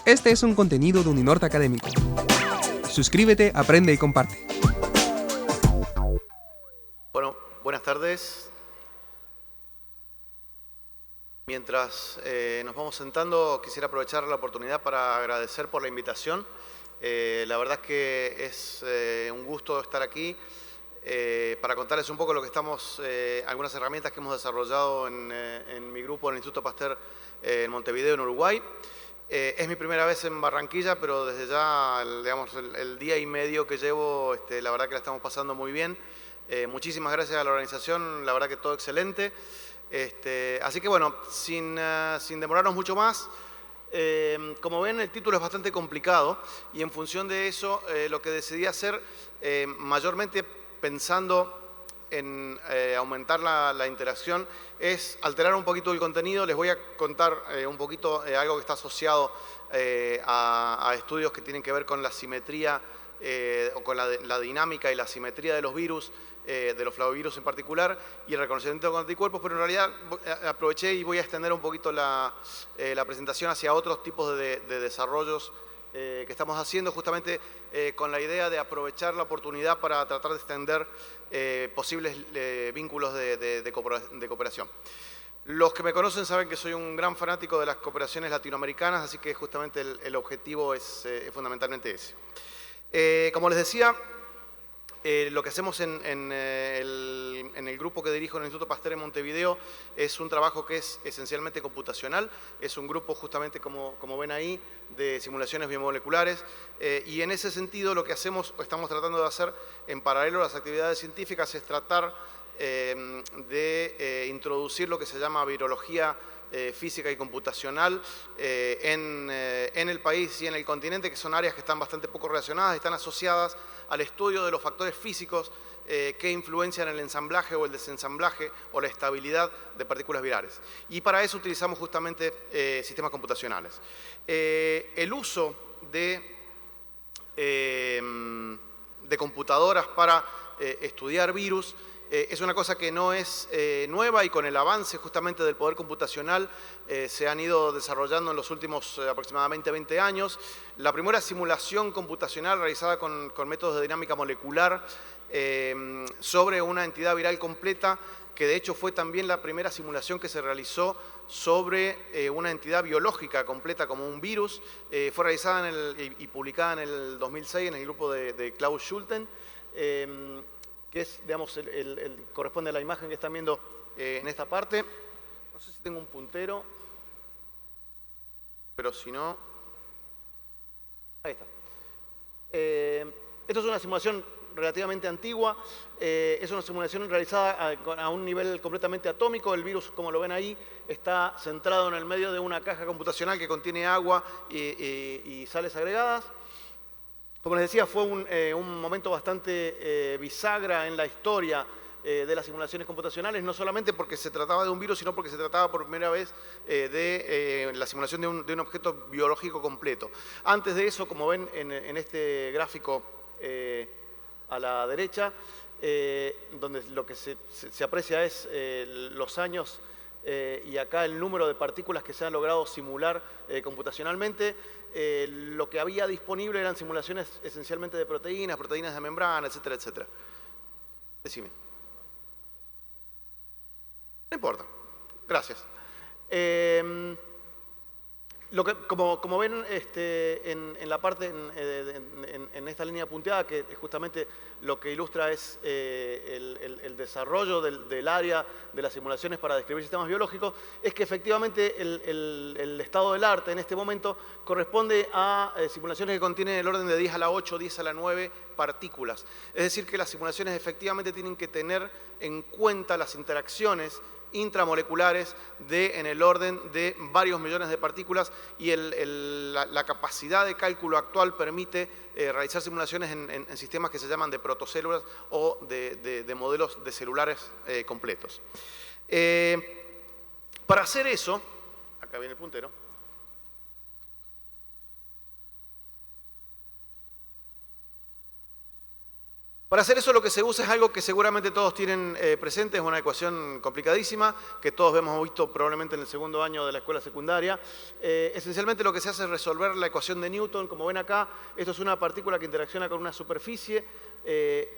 Este es un contenido de Uninorte Académico. Suscríbete, aprende y comparte. Bueno, buenas tardes. Mientras nos vamos sentando, quisiera aprovechar la oportunidad para agradecer por la invitación. La verdad es que es un gusto estar aquí para contarles un poco lo que estamos, algunas herramientas que hemos desarrollado en mi grupo en el Instituto Pasteur en Montevideo, en Uruguay. Es mi primera vez en Barranquilla, pero desde ya, digamos, el día y medio que llevo, la verdad que la estamos pasando muy bien. Muchísimas gracias a la organización, la verdad que todo excelente. Así que bueno, sin demorarnos mucho más, como ven el título es bastante complicado y en función de eso lo que decidí hacer, mayormente pensando en aumentar la interacción, es alterar un poquito el contenido. Les voy a contar un poquito algo que está asociado a estudios que tienen que ver con la simetría o con la dinámica y la simetría de los virus, de los flavivirus en particular, y el reconocimiento con anticuerpos, pero en realidad aproveché y voy a extender un poquito la presentación hacia otros tipos de desarrollos que estamos haciendo, justamente con la idea de aprovechar la oportunidad para tratar de extender posibles vínculos de cooperación. Los que me conocen saben que soy un gran fanático de las cooperaciones latinoamericanas, así que justamente el objetivo es fundamentalmente ese. Como les decía, lo que hacemos en el grupo que dirijo en el Instituto Pasteur en Montevideo es un trabajo que es esencialmente computacional. Es un grupo justamente, como ven ahí, de simulaciones biomoleculares. Y en ese sentido lo que hacemos, o estamos tratando de hacer en paralelo a las actividades científicas, es tratar de introducir lo que se llama virología física y computacional en el país y en el continente, que son áreas que están bastante poco relacionadas, están asociadas al estudio de los factores físicos que influencian el ensamblaje o el desensamblaje o la estabilidad de partículas virales. Y para eso utilizamos justamente sistemas computacionales. El uso de computadoras para estudiar virus es una cosa que no es nueva, y con el avance justamente del poder computacional se han ido desarrollando en los últimos aproximadamente 20 años. La primera simulación computacional realizada con métodos de dinámica molecular sobre una entidad viral completa, que de hecho fue también la primera simulación que se realizó sobre una entidad biológica completa como un virus, fue realizada y publicada en el 2006 en el grupo de Klaus Schulten, que es, digamos, corresponde a la imagen que están viendo en esta parte. No sé si tengo un puntero, pero si no... Ahí está. Esto es una simulación relativamente antigua, es una simulación realizada a un nivel completamente atómico. El virus, como lo ven ahí, está centrado en el medio de una caja computacional que contiene agua y sales agregadas. Como les decía, fue un momento bastante bisagra en la historia de las simulaciones computacionales, no solamente porque se trataba de un virus, sino porque se trataba por primera vez de la simulación de un objeto biológico completo. Antes de eso, como ven en este gráfico a la derecha, donde lo que se aprecia es los años y acá el número de partículas que se han logrado simular computacionalmente. Lo que había disponible eran simulaciones esencialmente de proteínas de membrana, etcétera, etcétera. Decime. No importa. Gracias. Como ven en la parte, en esta línea punteada, que justamente lo que ilustra es el desarrollo del área de las simulaciones para describir sistemas biológicos, es que efectivamente el estado del arte en este momento corresponde a simulaciones que contienen el orden de 10 a la 8, 10 a la 9 partículas. Es decir, que las simulaciones efectivamente tienen que tener en cuenta las interacciones intramoleculares en el orden de varios millones de partículas, y la capacidad de cálculo actual permite realizar simulaciones en sistemas que se llaman de protocélulas o de modelos de celulares completos. Para hacer eso, acá viene el puntero, Para hacer eso lo que se usa es algo que seguramente todos tienen presente, es una ecuación complicadísima, que todos hemos visto probablemente en el segundo año de la escuela secundaria. Esencialmente lo que se hace es resolver la ecuación de Newton. Como ven acá, esto es una partícula que interacciona con una superficie.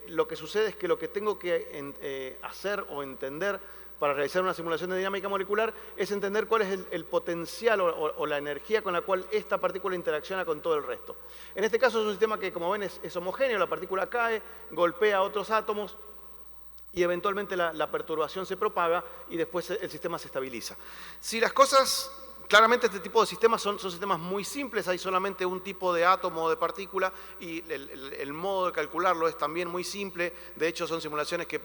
Lo que sucede es que lo que tengo que hacer o entender para realizar una simulación de dinámica molecular es entender cuál es el potencial o la energía con la cual esta partícula interacciona con todo el resto. En este caso es un sistema que, como ven, es homogéneo, la partícula cae, golpea a otros átomos y eventualmente la perturbación se propaga y después el sistema se estabiliza. Si las cosas... Claramente este tipo de sistemas son sistemas muy simples, hay solamente un tipo de átomo o de partícula y el modo de calcularlo es también muy simple. De hecho, son simulaciones que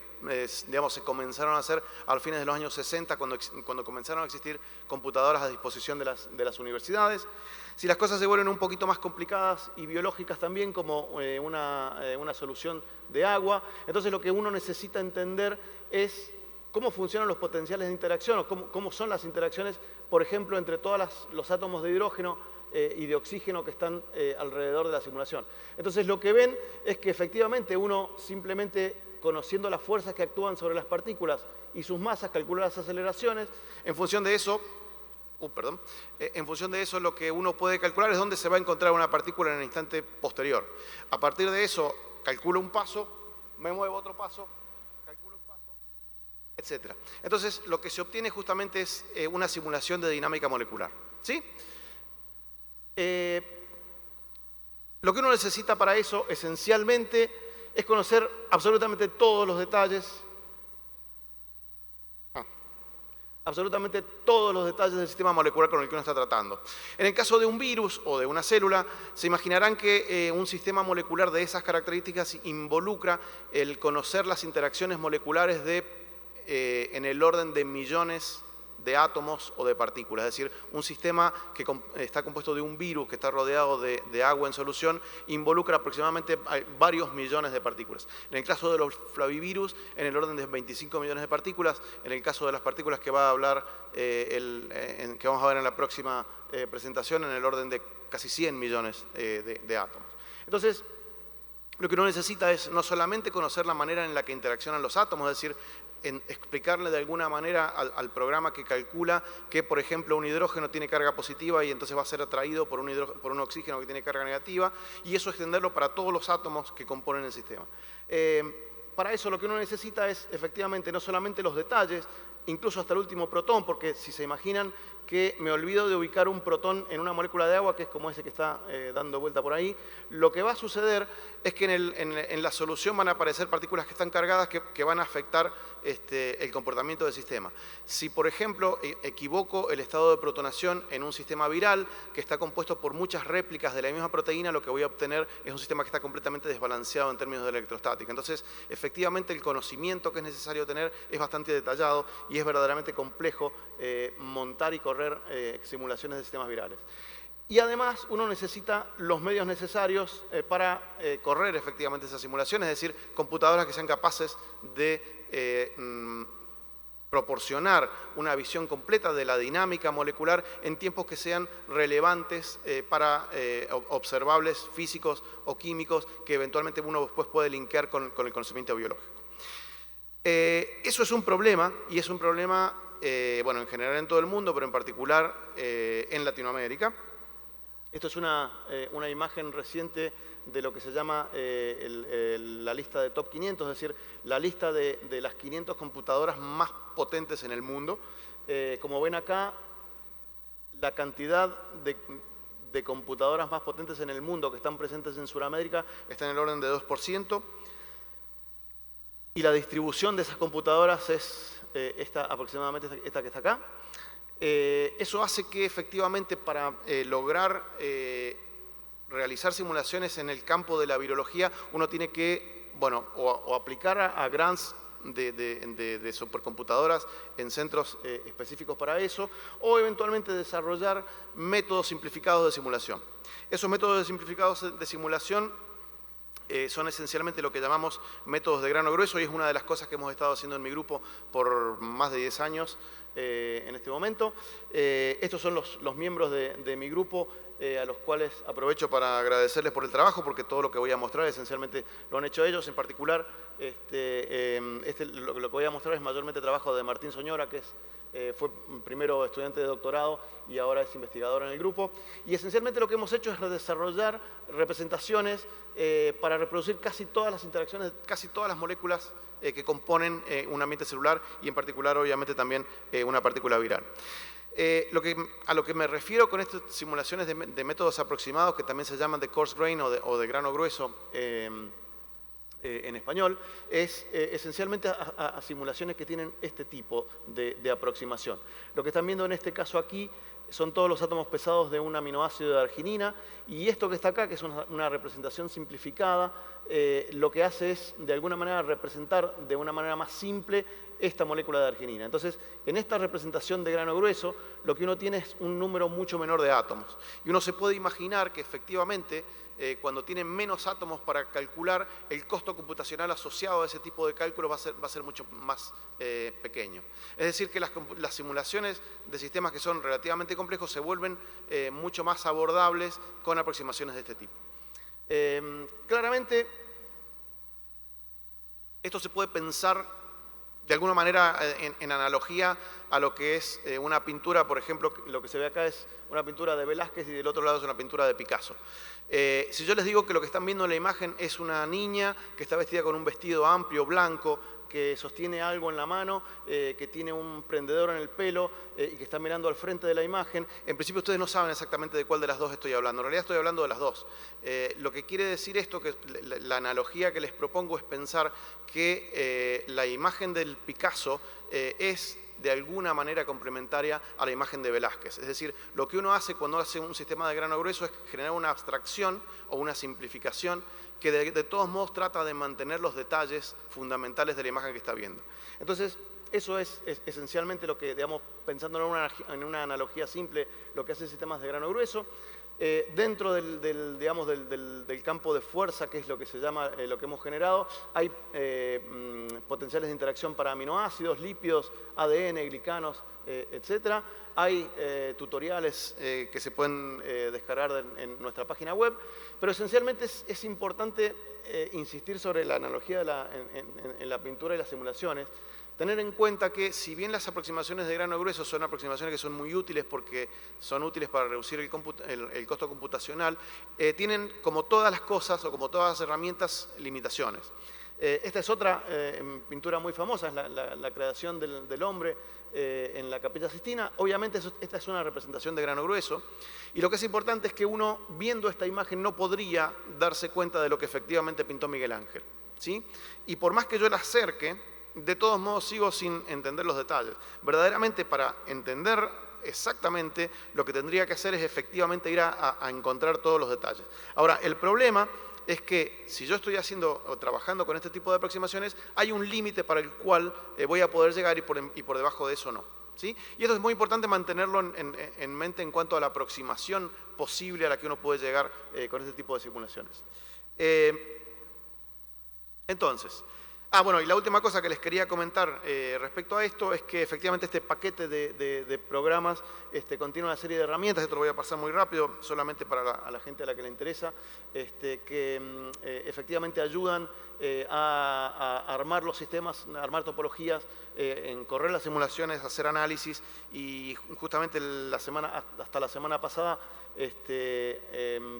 digamos, se comenzaron a hacer a fines de los años 60 cuando comenzaron a existir computadoras a disposición de las universidades. Si las cosas se vuelven un poquito más complicadas y biológicas también, como una solución de agua, entonces lo que uno necesita entender es cómo funcionan los potenciales de interacción o cómo son las interacciones, por ejemplo, entre todos los átomos de hidrógeno y de oxígeno que están alrededor de la simulación. Entonces lo que ven es que efectivamente uno simplemente conociendo las fuerzas que actúan sobre las partículas y sus masas calcula las aceleraciones. En función de eso, lo que uno puede calcular es dónde se va a encontrar una partícula en el instante posterior. A partir de eso calculo un paso, me muevo otro paso, etcétera. Entonces, lo que se obtiene justamente es una simulación de dinámica molecular. ¿Sí? Lo que uno necesita para eso, esencialmente, es conocer absolutamente todos los detalles, del sistema molecular con el que uno está tratando. En el caso de un virus o de una célula, se imaginarán que un sistema molecular de esas características involucra el conocer las interacciones moleculares en el orden de millones de átomos o de partículas. Es decir, un sistema que está compuesto de un virus que está rodeado de agua en solución involucra aproximadamente varios millones de partículas. En el caso de los flavivirus, en el orden de 25 millones de partículas. En el caso de las partículas que va a hablar, que vamos a ver en la próxima presentación, en el orden de casi 100 millones de átomos. Entonces, lo que uno necesita es no solamente conocer la manera en la que interaccionan los átomos, es decir, explicarle de alguna manera al programa que calcula que, por ejemplo, un hidrógeno tiene carga positiva y entonces va a ser atraído por un oxígeno que tiene carga negativa, y eso extenderlo para todos los átomos que componen el sistema. Para eso lo que uno necesita es efectivamente no solamente los detalles, incluso hasta el último protón, porque si se imaginan que me olvido de ubicar un protón en una molécula de agua, que es como ese que está dando vuelta por ahí, lo que va a suceder es que en la solución van a aparecer partículas que están cargadas que van a afectar el comportamiento del sistema. Si, por ejemplo, equivoco el estado de protonación en un sistema viral que está compuesto por muchas réplicas de la misma proteína, lo que voy a obtener es un sistema que está completamente desbalanceado en términos de electrostática. Entonces, efectivamente, el conocimiento que es necesario tener es bastante detallado y es verdaderamente complejo montar y correr simulaciones de sistemas virales. Y además uno necesita los medios necesarios para correr efectivamente esas simulaciones, es decir, computadoras que sean capaces de proporcionar una visión completa de la dinámica molecular en tiempos que sean relevantes para observables físicos o químicos que eventualmente uno después puede linkear con el conocimiento biológico. Eso es un problema, y es un problema bueno, en general en todo el mundo, pero en particular en Latinoamérica. Esto es una imagen reciente de lo que se llama la lista de top 500, es decir, la lista de las 500 computadoras más potentes en el mundo. Como ven acá, la cantidad de computadoras más potentes en el mundo que están presentes en Sudamérica está en el orden de 2%, y la distribución de esas computadoras es aproximadamente esta que está acá. Eso hace que efectivamente para lograr realizar simulaciones en el campo de la virología uno tiene que, bueno, o aplicar a grants de supercomputadoras en centros específicos para eso, o eventualmente desarrollar métodos simplificados de simulación. Esos métodos simplificados de simulación son esencialmente lo que llamamos métodos de grano grueso, y es una de las cosas que hemos estado haciendo en mi grupo por más de 10 años. en este momento. Estos son los miembros de mi grupo, a los cuales aprovecho para agradecerles por el trabajo, porque todo lo que voy a mostrar esencialmente lo han hecho ellos. En particular, lo que voy a mostrar es mayormente trabajo de Martín Soñora, que fue primero estudiante de doctorado y ahora es investigador en el grupo. Y esencialmente lo que hemos hecho es desarrollar representaciones para reproducir casi todas las interacciones, casi todas las moléculas que componen un ambiente celular y en particular, obviamente, también una partícula viral. A lo que me refiero con estas simulaciones de métodos aproximados, que también se llaman de coarse grain o de grano grueso en español, es esencialmente a simulaciones que tienen este tipo de aproximación. Lo que están viendo en este caso aquí son todos los átomos pesados de un aminoácido de arginina, y esto que está acá, que es una representación simplificada, lo que hace es, de alguna manera, representar de una manera más simple esta molécula de arginina. Entonces, en esta representación de grano grueso, lo que uno tiene es un número mucho menor de átomos. Y uno se puede imaginar que, efectivamente, cuando tienen menos átomos para calcular, el costo computacional asociado a ese tipo de cálculos va a ser mucho más pequeño. Es decir, que las simulaciones de sistemas que son relativamente complejos se vuelven mucho más abordables con aproximaciones de este tipo. Claramente, esto se puede pensar de alguna manera en analogía a lo que es una pintura. Por ejemplo, lo que se ve acá es una pintura de Velázquez y del otro lado es una pintura de Picasso. Si yo les digo que lo que están viendo en la imagen es una niña que está vestida con un vestido amplio, blanco, que sostiene algo en la mano, que tiene un prendedor en el pelo y que está mirando al frente de la imagen, en principio ustedes no saben exactamente de cuál de las dos estoy hablando. En realidad estoy hablando de las dos. Lo que quiere decir esto, que la analogía que les propongo es pensar que la imagen del Picasso es de alguna manera complementaria a la imagen de Velázquez. Es decir, lo que uno hace cuando hace un sistema de grano grueso es generar una abstracción o una simplificación que de todos modos trata de mantener los detalles fundamentales de la imagen que está viendo. Entonces, eso es esencialmente lo que, digamos, pensando en una analogía simple, lo que hacen sistemas de grano grueso. Dentro del campo de fuerza, que es lo que se llama, lo que hemos generado, hay potenciales de interacción para aminoácidos, lípidos, ADN, glicanos, etc. Hay tutoriales que se pueden descargar en nuestra página web, pero esencialmente es importante insistir sobre la analogía en la pintura y las simulaciones. Tener en cuenta que, si bien las aproximaciones de grano grueso son aproximaciones que son muy útiles porque son útiles para reducir el costo computacional, tienen, como todas las cosas o como todas las herramientas, limitaciones. Esta es otra pintura muy famosa, es la creación del hombre en la Capilla Sixtina. Obviamente esta es una representación de grano grueso, y lo que es importante es que uno, viendo esta imagen, no podría darse cuenta de lo que efectivamente pintó Miguel Ángel, ¿sí? Y por más que yo la acerque, de todos modos sigo sin entender los detalles. Verdaderamente, para entender exactamente, lo que tendría que hacer es efectivamente ir a encontrar todos los detalles. Ahora, el problema es que si yo estoy haciendo o trabajando con este tipo de aproximaciones, hay un límite para el cual voy a poder llegar y por debajo de eso no, ¿sí? Y esto es muy importante mantenerlo en mente en cuanto a la aproximación posible a la que uno puede llegar con este tipo de simulaciones. Entonces, bueno, y la última cosa que les quería comentar respecto a esto es que efectivamente este paquete de programas contiene una serie de herramientas. Esto lo voy a pasar muy rápido, solamente para a la gente a la que le interesa, que efectivamente ayudan a armar los sistemas, a armar topologías, en correr las simulaciones, hacer análisis, y justamente hasta la semana pasada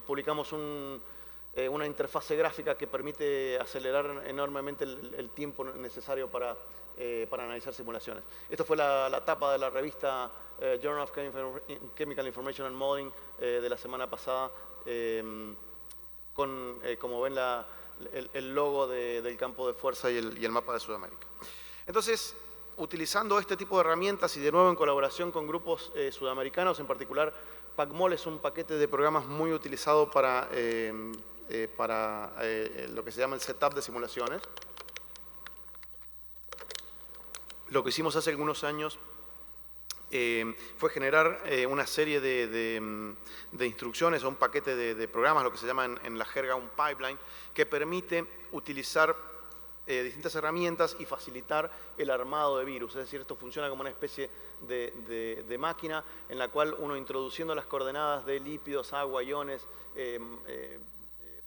publicamos una interfase gráfica que permite acelerar enormemente el tiempo necesario para analizar simulaciones. Esto fue la tapa de la revista Journal of Chemical Information and Modeling de la semana pasada, con, como ven, el logo del campo de fuerza y el mapa de Sudamérica. Entonces, utilizando este tipo de herramientas y de nuevo en colaboración con grupos sudamericanos, en particular PACMOL es un paquete de programas muy utilizado para lo que se llama el setup de simulaciones. Lo que hicimos hace algunos años fue generar una serie de instrucciones o un paquete de programas, lo que se llama en la jerga un pipeline, que permite utilizar distintas herramientas y facilitar el armado de virus. Es decir, esto funciona como una especie de máquina en la cual uno introduciendo las coordenadas de lípidos, agua, iones,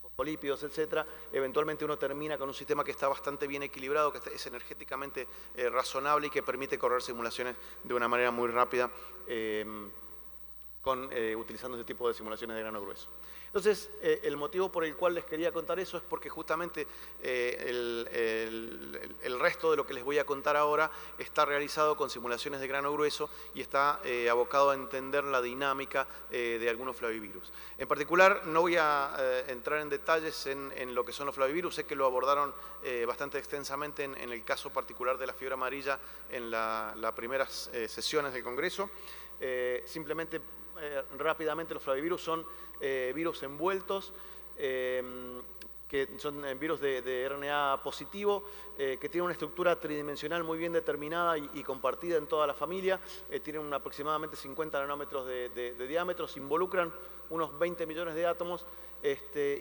fosfolípidos, etcétera, eventualmente uno termina con un sistema que está bastante bien equilibrado, que es energéticamente razonable y que permite correr simulaciones de una manera muy rápida utilizando este tipo de simulaciones de grano grueso. Entonces, el motivo por el cual les quería contar eso es porque justamente el resto de lo que les voy a contar ahora está realizado con simulaciones de grano grueso y está abocado a entender la dinámica de algunos flavivirus. En particular, no voy a entrar en detalles en lo que son los flavivirus, sé que lo abordaron bastante extensamente en el caso particular de la fiebre amarilla en las primeras sesiones del Congreso. Simplemente, rápidamente, los flavivirus son virus envueltos, que son virus de RNA positivo, que tienen una estructura tridimensional muy bien determinada y compartida en toda la familia, tienen aproximadamente 50 nanómetros de diámetro, se involucran unos 20 millones de átomos,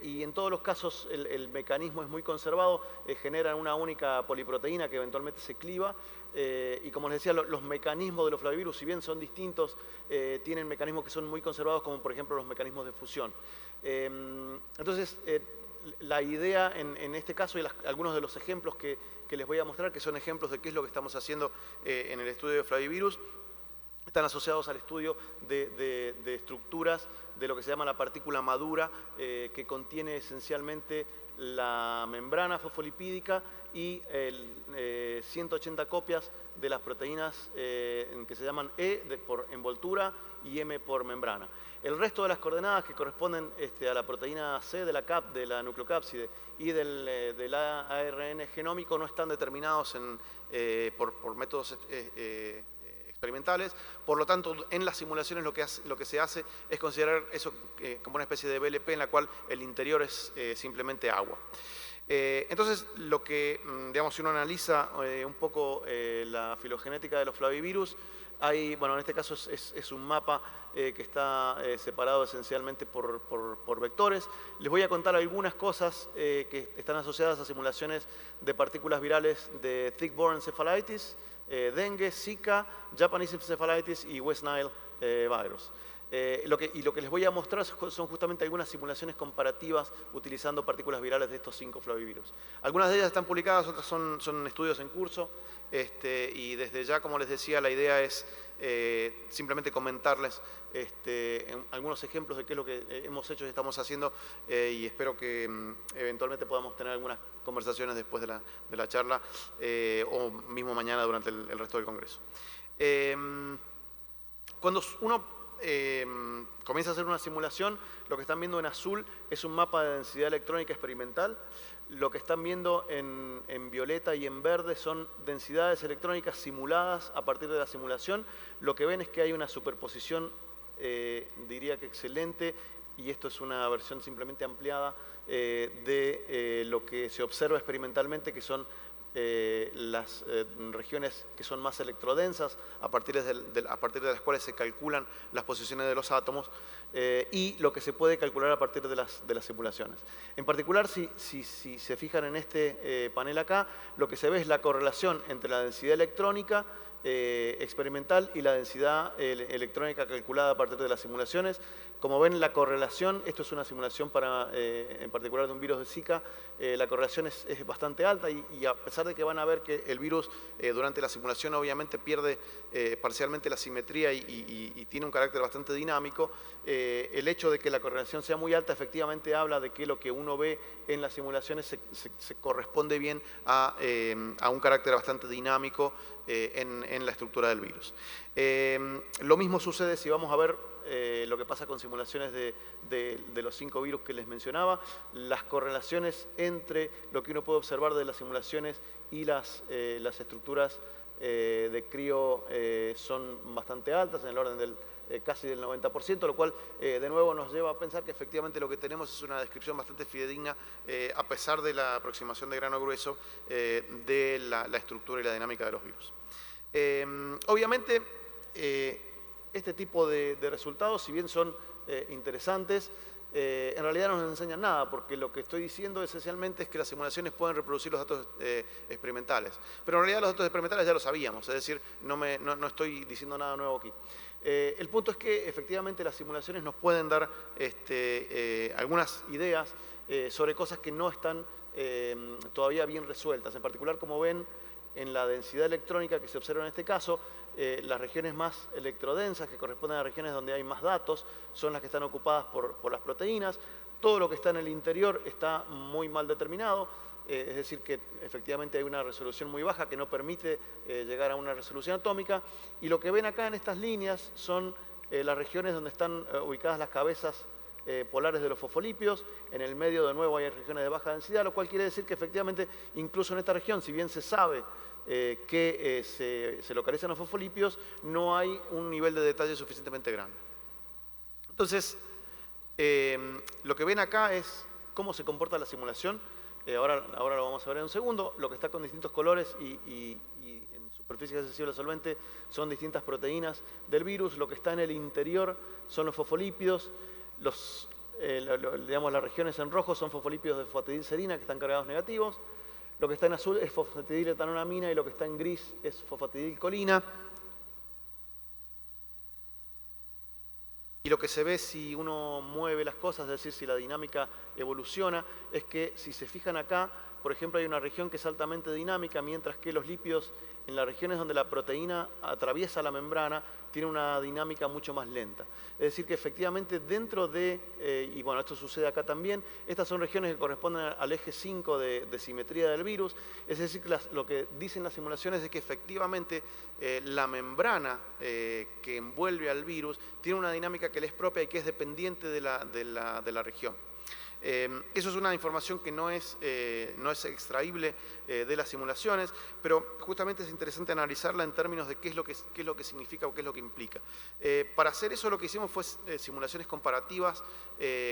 y en todos los casos el mecanismo es muy conservado, generan una única poliproteína que eventualmente se cliva, y como les decía, los mecanismos de los flavivirus, si bien son distintos, tienen mecanismos que son muy conservados, como por ejemplo los mecanismos de fusión. Entonces, la idea en este caso, y algunos de los ejemplos que les voy a mostrar, que son ejemplos de qué es lo que estamos haciendo en el estudio de flavivirus, están asociados al estudio de estructuras de lo que se llama la partícula madura, que contiene esencialmente la membrana fosfolipídica y 180 copias de las proteínas que se llaman E por envoltura y M por membrana. El resto de las coordenadas que corresponden a la proteína C de la CAP, de la nucleocápside, y del ARN genómico no están determinados por métodos experimentales. Por lo tanto, en las simulaciones lo que se hace es considerar eso como una especie de BLP en la cual el interior es simplemente agua. Entonces, lo que, digamos, si uno analiza un poco la filogenética de los flavivirus, bueno, en este caso es un mapa que está separado esencialmente por vectores. Les voy a contar algunas cosas que están asociadas a simulaciones de partículas virales de tick-borne encephalitis, dengue, Zika, Japanese encephalitis y West Nile virus. Lo que les voy a mostrar son justamente algunas simulaciones comparativas utilizando partículas virales de estos 5 flavivirus. Algunas de ellas están publicadas, otras son estudios en curso, y desde ya, como les decía, la idea es simplemente comentarles algunos ejemplos de qué es lo que hemos hecho y estamos haciendo, y espero que eventualmente podamos tener algunas conversaciones después de la charla o mismo mañana durante el resto del Congreso. Cuando uno comienza a hacer una simulación, lo que están viendo en azul es un mapa de densidad electrónica experimental. Lo que están viendo en violeta y en verde son densidades electrónicas simuladas a partir de la simulación. Lo que ven es que hay una superposición, diría que excelente, y esto es una versión simplemente ampliada de lo que se observa experimentalmente, que son las regiones que son más electrodensas, a partir de las cuales se calculan las posiciones de los átomos, y lo que se puede calcular a partir de las simulaciones. En particular, si se fijan en este panel acá, lo que se ve es la correlación entre la densidad electrónica experimental y la densidad electrónica calculada a partir de las simulaciones. Como ven, la correlación, esto es una simulación en particular de un virus de Zika, la correlación es bastante alta, y a pesar de que van a ver que el virus durante la simulación obviamente pierde parcialmente la simetría y tiene un carácter bastante dinámico, el hecho de que la correlación sea muy alta efectivamente habla de que lo que uno ve en las simulaciones se corresponde bien a un carácter bastante dinámico en la estructura del virus. Lo mismo sucede si vamos a ver lo que pasa con simulaciones de los 5 virus que les mencionaba. Las correlaciones entre lo que uno puede observar de las simulaciones y las estructuras de crío son bastante altas, en el orden del casi del 90%, lo cual de nuevo nos lleva a pensar que efectivamente lo que tenemos es una descripción bastante fidedigna, a pesar de la aproximación de grano grueso, de la estructura y la dinámica de los virus. Obviamente, este tipo de resultados, si bien son interesantes, en realidad no nos enseñan nada, porque lo que estoy diciendo esencialmente es que las simulaciones pueden reproducir los datos experimentales. Pero en realidad los datos experimentales ya lo sabíamos, es decir, no estoy diciendo nada nuevo aquí. El punto es que efectivamente las simulaciones nos pueden dar algunas ideas sobre cosas que no están todavía bien resueltas. En particular, como ven, en la densidad electrónica que se observa en este caso, las regiones más electrodensas, que corresponden a regiones donde hay más datos, son las que están ocupadas por las proteínas. Todo lo que está en el interior está muy mal determinado, es decir, que efectivamente hay una resolución muy baja que no permite llegar a una resolución atómica. Y lo que ven acá en estas líneas son las regiones donde están ubicadas las cabezas polares de los fosfolípidos. En el medio, de nuevo, hay regiones de baja densidad, lo cual quiere decir que efectivamente, incluso en esta región, si bien se sabe que se localizan los fosfolípidos, no hay un nivel de detalle suficientemente grande. Entonces, lo que ven acá es cómo se comporta la simulación. Ahora lo vamos a ver en un segundo. Lo que está con distintos colores y en superficie accesible al solvente son distintas proteínas del virus. Lo que está en el interior son los fosfolípidos. Digamos, las regiones en rojo son fosfolípidos de fosfatidilcerina que están cargados negativos. Lo que está en azul es fosfatidiletonoamina y lo que está en gris es fosfatidilcolina. Y lo que se ve si uno mueve las cosas, es decir, si la dinámica evoluciona, es que si se fijan acá, por ejemplo, hay una región que es altamente dinámica, mientras que los lípidos en las regiones donde la proteína atraviesa la membrana tienen una dinámica mucho más lenta. Es decir, que efectivamente dentro de, y bueno, esto sucede acá también, estas son regiones que corresponden al eje 5 de simetría del virus. Es decir, que lo que dicen las simulaciones es que efectivamente la membrana que envuelve al virus tiene una dinámica que le es propia y que es dependiente de la región. Eso es una información que no es extraíble de las simulaciones, pero justamente es interesante analizarla en términos de qué es lo que significa o qué es lo que implica. Para hacer eso lo que hicimos fue simulaciones comparativas,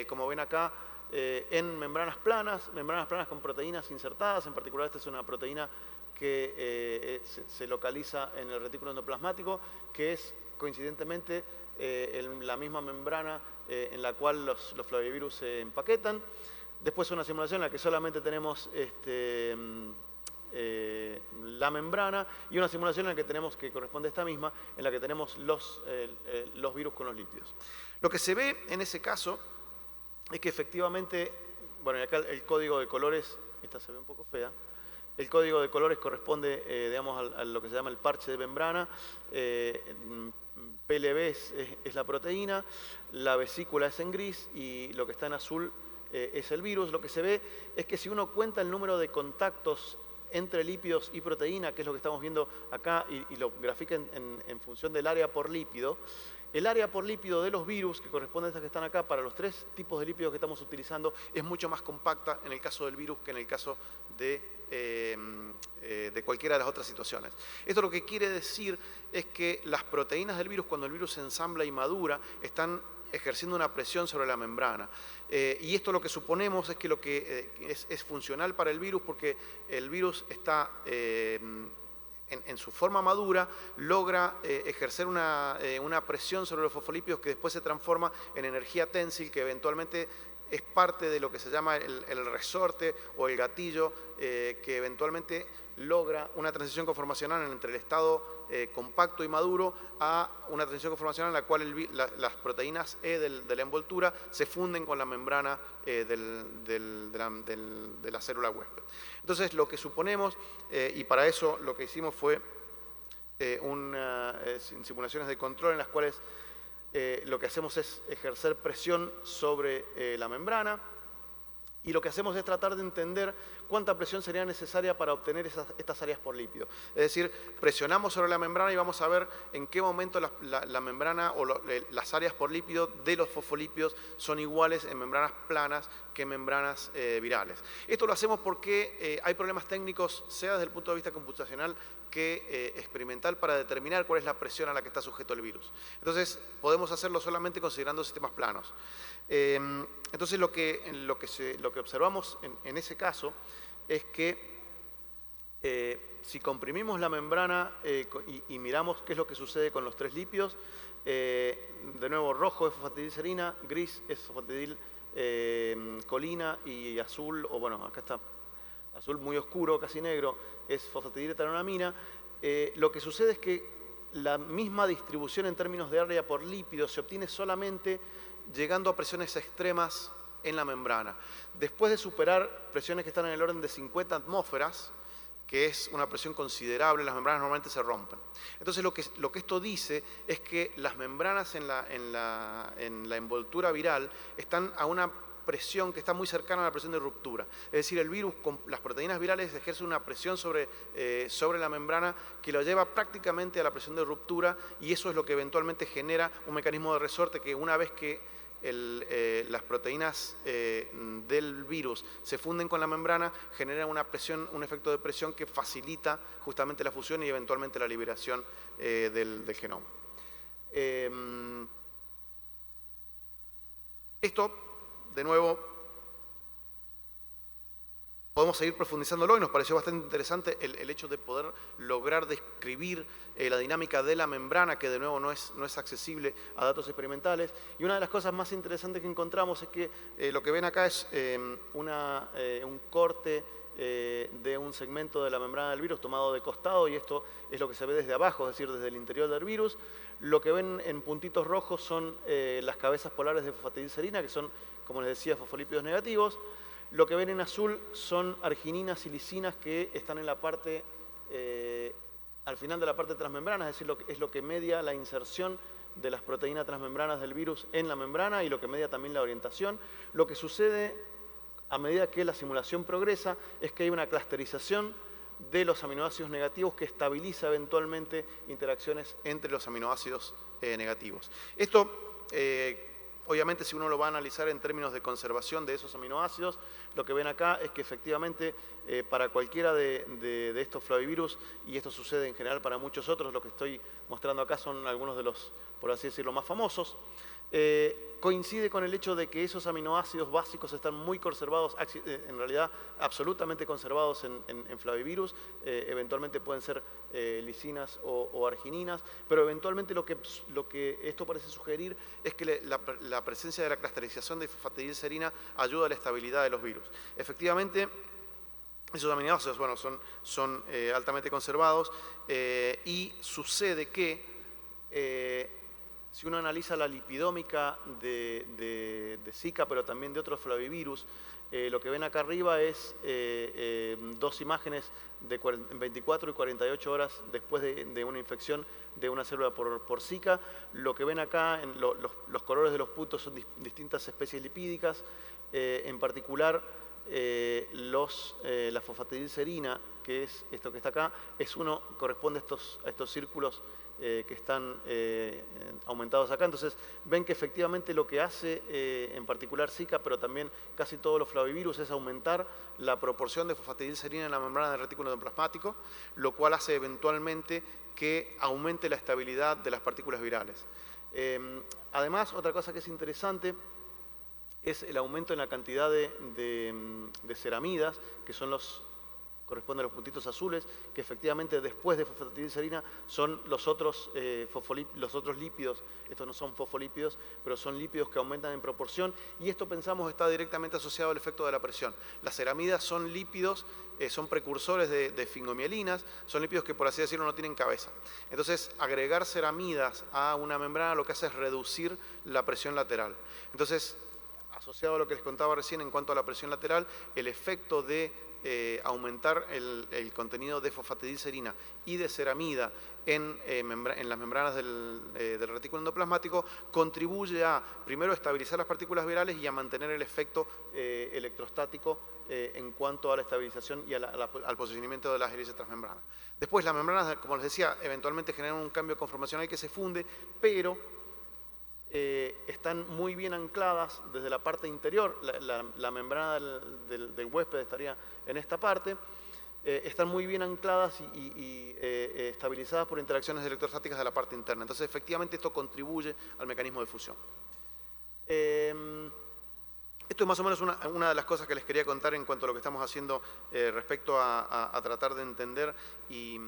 como ven acá, en membranas planas con proteínas insertadas. En particular, esta es una proteína que se localiza en el retículo endoplasmático, que es coincidentemente en la misma membrana en la cual los flavivirus se empaquetan. Después una simulación en la que solamente tenemos la membrana, y una simulación en la que tenemos, que corresponde a esta misma, en la que tenemos los virus con los lípidos. Lo que se ve en ese caso es que efectivamente, bueno, y acá el código de colores, esta se ve un poco fea. El código de colores corresponde, digamos, a lo que se llama el parche de membrana. PLB es la proteína, la vesícula es en gris y lo que está en azul es el virus. Lo que se ve es que si uno cuenta el número de contactos entre lípidos y proteína, que es lo que estamos viendo acá, y lo grafica en función del área por lípido, el área por lípido de los virus, que corresponde a estas que están acá, para los tres tipos de lípidos que estamos utilizando, es mucho más compacta en el caso del virus que en el caso de cualquiera de las otras situaciones. Esto lo que quiere decir es que las proteínas del virus, cuando el virus se ensambla y madura, están ejerciendo una presión sobre la membrana. Y esto lo que suponemos es que lo que es funcional para el virus, porque el virus está en su forma madura, logra ejercer una presión sobre los fosfolípidos que después se transforma en energía ténsil, que eventualmente es parte de lo que se llama el resorte o el gatillo, que eventualmente logra una transición conformacional entre el estado compacto y maduro a una transición conformacional en la cual las proteínas E de la envoltura se funden con la membrana de la célula huésped. Entonces, lo que suponemos, y para eso lo que hicimos fue simulaciones de control en las cuales lo que hacemos es ejercer presión sobre la membrana, y lo que hacemos es tratar de entender cuánta presión sería necesaria para obtener estas áreas por lípido. Es decir, presionamos sobre la membrana y vamos a ver en qué momento la membrana o las áreas por lípido de los fosfolípidos son iguales en membranas planas que en membranas virales. Esto lo hacemos porque hay problemas técnicos, sea desde el punto de vista computacional que experimental, para determinar cuál es la presión a la que está sujeto el virus. Entonces, podemos hacerlo solamente considerando sistemas planos. Entonces, lo que observamos en ese caso es que si comprimimos la membrana y miramos qué es lo que sucede con los tres lípidos, de nuevo, rojo es fosfatidilcerina, gris es colina, y azul, o bueno, acá está azul muy oscuro, casi negro, es fosfatidiletalanamina. Lo que sucede es que la misma distribución en términos de área por lípidos se obtiene solamente llegando a presiones extremas en la membrana. Después de superar presiones que están en el orden de 50 atmósferas, que es una presión considerable, las membranas normalmente se rompen. Entonces lo que esto dice es que las membranas en la envoltura viral están a una presión que está muy cercana a la presión de ruptura. Es decir, el virus con las proteínas virales ejerce una presión sobre la membrana que lo lleva prácticamente a la presión de ruptura, y eso es lo que eventualmente genera un mecanismo de resorte que, una vez que las proteínas del virus se funden con la membrana, genera una presión, un efecto de presión que facilita justamente la fusión y eventualmente la liberación del genoma. Esto, de nuevo, podemos seguir profundizándolo, y nos pareció bastante interesante el hecho de poder lograr describir la dinámica de la membrana, que de nuevo no es accesible a datos experimentales. Y una de las cosas más interesantes que encontramos es que lo que ven acá es un corte de un segmento de la membrana del virus tomado de costado, y esto es lo que se ve desde abajo, es decir, desde el interior del virus. Lo que ven en puntitos rojos son las cabezas polares de fosfatidilcerina, que son, como les decía, fosfolípidos negativos. Lo que ven en azul son argininas y lisinas, que están en la parte, al final de la parte transmembrana, es decir, es lo que media la inserción de las proteínas transmembranas del virus en la membrana y lo que media también la orientación. Lo que sucede a medida que la simulación progresa es que hay una clusterización de los aminoácidos negativos que estabiliza eventualmente interacciones entre los aminoácidos negativos. Esto, obviamente, si uno lo va a analizar en términos de conservación de esos aminoácidos, lo que ven acá es que efectivamente para cualquiera de estos flavivirus, y esto sucede en general para muchos otros, lo que estoy mostrando acá son algunos de los, por así decirlo, más famosos, coincide con el hecho de que esos aminoácidos básicos están muy conservados, en realidad absolutamente conservados en flavivirus. Eventualmente pueden ser lisinas o argininas, pero eventualmente lo que esto parece sugerir es que la presencia de la clusterización de fosfatidilcerina ayuda a la estabilidad de los virus. Efectivamente, esos aminoácidos, bueno, son altamente conservados, y sucede que si uno analiza la lipidómica de Zika, pero también de otros flavivirus, lo que ven acá arriba es dos imágenes de 24 y 48 horas después de una infección de una célula por Zika. Lo que ven acá, los colores de los puntos son distintas especies lipídicas, en particular la fosfatidilcerina, que es esto que está acá, corresponde a estos círculos que están aumentados acá. Entonces ven que efectivamente lo que hace en particular Zika, pero también casi todos los flavivirus, es aumentar la proporción de fosfatidilcerina en la membrana del retículo endoplasmático, lo cual hace eventualmente que aumente la estabilidad de las partículas virales. Además, otra cosa que es interesante es el aumento en la cantidad de ceramidas, que corresponden a los puntitos azules, que efectivamente después de fosfatidilcerina son los otros lípidos. Estos no son fosfolípidos, pero son lípidos que aumentan en proporción, y esto pensamos está directamente asociado al efecto de la presión. Las ceramidas son lípidos, son precursores de fingomielinas, son lípidos que, por así decirlo, no tienen cabeza. Entonces, agregar ceramidas a una membrana lo que hace es reducir la presión lateral. Entonces, asociado a lo que les contaba recién en cuanto a la presión lateral, el efecto de aumentar el contenido de fosfatidilcerina y de ceramida en las membranas del retículo endoplasmático contribuye a, primero, estabilizar las partículas virales y a mantener el efecto electrostático en cuanto a la estabilización y al posicionamiento de las hélices transmembranas. Después, las membranas, como les decía, eventualmente generan un cambio conformacional que se funde, pero están muy bien ancladas desde la parte interior. La membrana del huésped estaría en esta parte. Están muy bien ancladas y estabilizadas por interacciones electrostáticas de la parte interna. Entonces, efectivamente, esto contribuye al mecanismo de fusión. Esto es más o menos una de las cosas que les quería contar en cuanto a lo que estamos haciendo respecto a tratar de entender y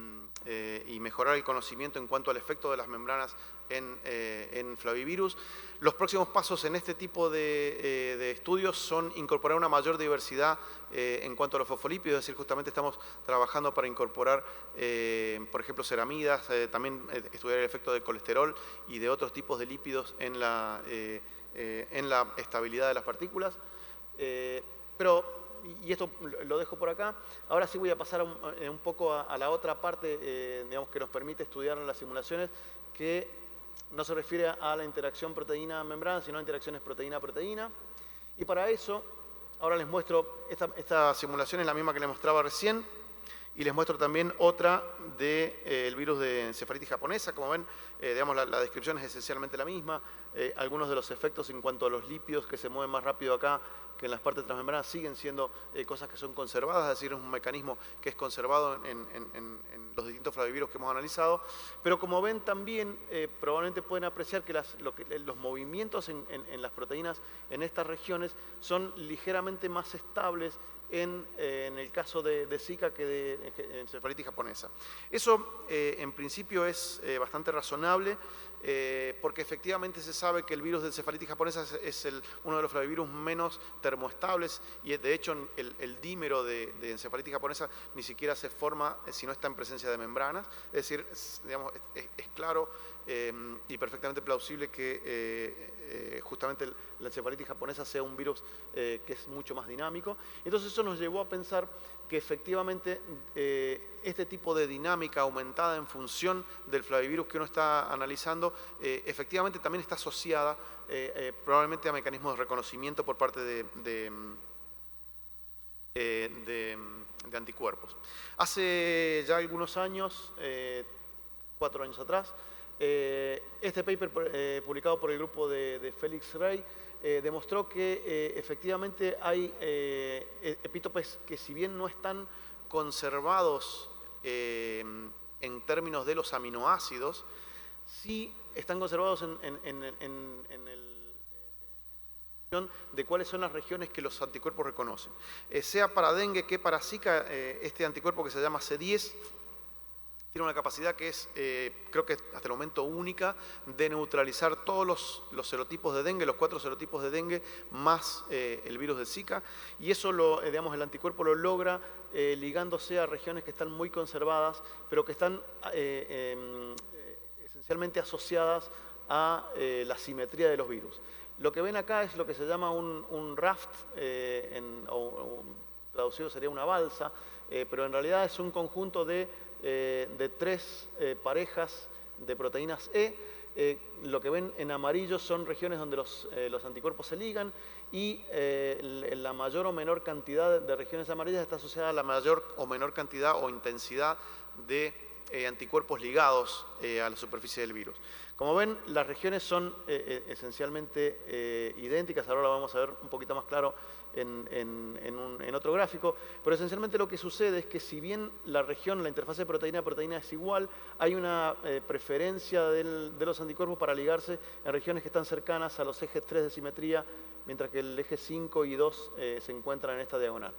mejorar el conocimiento en cuanto al efecto de las membranas en flavivirus. Los próximos pasos en este tipo de estudios son incorporar una mayor diversidad en cuanto a los fosfolípidos, es decir, justamente estamos trabajando para incorporar, por ejemplo, ceramidas, también estudiar el efecto del colesterol y de otros tipos de lípidos en la estabilidad de las partículas. Y esto lo dejo por acá. Ahora sí voy a pasar un poco a la otra parte, digamos, que nos permite estudiar las simulaciones, que no se refiere a la interacción proteína-membrana, sino a interacciones proteína-proteína. Y para eso, ahora les muestro, esta simulación es la misma que les mostraba recién, y les muestro también otra del virus de encefalitis japonesa. Como ven, digamos, la descripción es esencialmente la misma. Algunos de los efectos en cuanto a los lípidos que se mueven más rápido acá que en las partes transmembranas siguen siendo cosas que son conservadas, es decir, es un mecanismo que es conservado en los distintos flavivirus que hemos analizado. Pero como ven también, probablemente pueden apreciar que los movimientos en las proteínas en estas regiones son ligeramente más estables en el caso de Zika que de encefalitis japonesa. Eso en principio es bastante razonable porque efectivamente se sabe que el virus de encefalitis japonesa es uno de los flavivirus menos termoestables y de hecho el dímero de encefalitis japonesa ni siquiera se forma si no está en presencia de membranas. Es decir, digamos, es claro y perfectamente plausible que justamente la encefalitis japonesa sea un virus que es mucho más dinámico. Entonces eso nos llevó a pensar que efectivamente este tipo de dinámica aumentada en función del flavivirus que uno está analizando, efectivamente también está asociada probablemente a mecanismos de reconocimiento por parte de anticuerpos. Hace ya algunos años, 4 años atrás, este paper publicado por el grupo de Félix Rey demostró que efectivamente hay epítopes que, si bien no están conservados en términos de los aminoácidos, sí están conservados en de cuáles son las regiones que los anticuerpos reconocen. Sea para dengue que para Zika, este anticuerpo que se llama C10 tiene una capacidad que es, creo que hasta el momento única, de neutralizar todos los serotipos de dengue, los 4 serotipos de dengue, más el virus de Zika. Y eso, digamos, el anticuerpo lo logra ligándose a regiones que están muy conservadas, pero que están esencialmente asociadas a la simetría de los virus. Lo que ven acá es lo que se llama un raft, traducido sería una balsa, pero en realidad es un conjunto de 3 parejas de proteínas E. Lo que ven en amarillo son regiones donde los anticuerpos se ligan y la mayor o menor cantidad de regiones amarillas está asociada a la mayor o menor cantidad o intensidad de anticuerpos ligados a la superficie del virus. Como ven, las regiones son esencialmente idénticas. Ahora lo vamos a ver un poquito más claro en otro gráfico, pero esencialmente lo que sucede es que si bien la región, la interfase proteína-proteína es igual, hay una preferencia de los anticuerpos para ligarse en regiones que están cercanas a los ejes 3 de simetría, mientras que el eje 5 y 2 se encuentran en esta diagonal.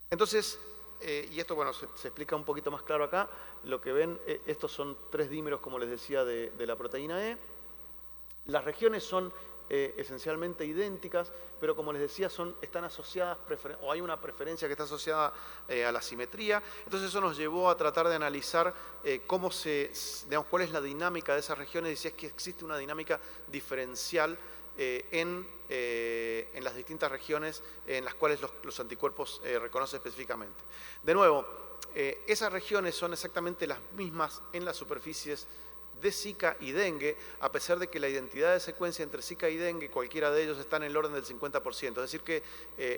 Entonces, y esto, bueno, se explica un poquito más claro acá. Lo que ven, estos son 3 dímeros, como les decía, de la proteína E. Las regiones son esencialmente idénticas, pero como les decía, están asociadas, o hay una preferencia que está asociada a la simetría. Entonces eso nos llevó a tratar de analizar digamos, cuál es la dinámica de esas regiones y si es que existe una dinámica diferencial en las distintas regiones en las cuales los anticuerpos reconocen específicamente. De nuevo, esas regiones son exactamente las mismas en las superficies de Zika y dengue, a pesar de que la identidad de secuencia entre Zika y dengue, cualquiera de ellos, está en el orden del 50%. Es decir, que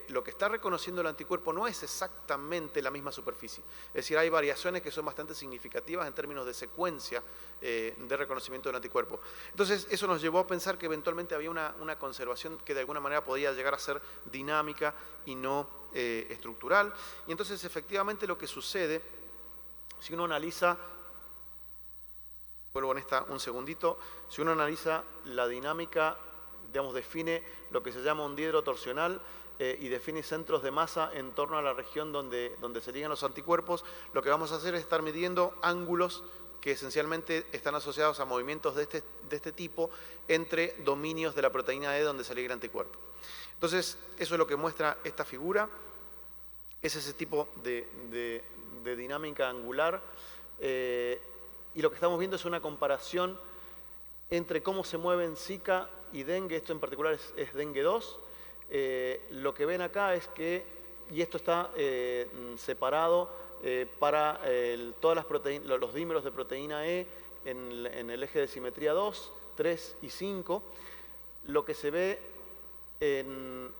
lo que está reconociendo el anticuerpo no es exactamente la misma superficie. Es decir, hay variaciones que son bastante significativas en términos de secuencia de reconocimiento del anticuerpo. Entonces, eso nos llevó a pensar que eventualmente había una conservación que de alguna manera podía llegar a ser dinámica y no estructural. Y entonces, efectivamente, lo que sucede, si uno analiza... Vuelvo en esta un segundito. Si uno analiza la dinámica digamos, define lo que se llama un diedro torsional y define centros de masa en torno a la región donde se ligan los anticuerpos. Lo que vamos a hacer es estar midiendo ángulos que esencialmente están asociados a movimientos de este tipo entre dominios de la proteína E donde se liga el anticuerpo. Entonces, eso es lo que muestra esta figura. Es ese tipo de dinámica angular. Y lo que estamos viendo es una comparación entre cómo se mueven Zika y dengue. Esto en particular es dengue 2. Lo que ven acá es que, y esto está separado para todas los dímeros de proteína E en el eje de simetría 2, 3 y 5. Lo que se ve en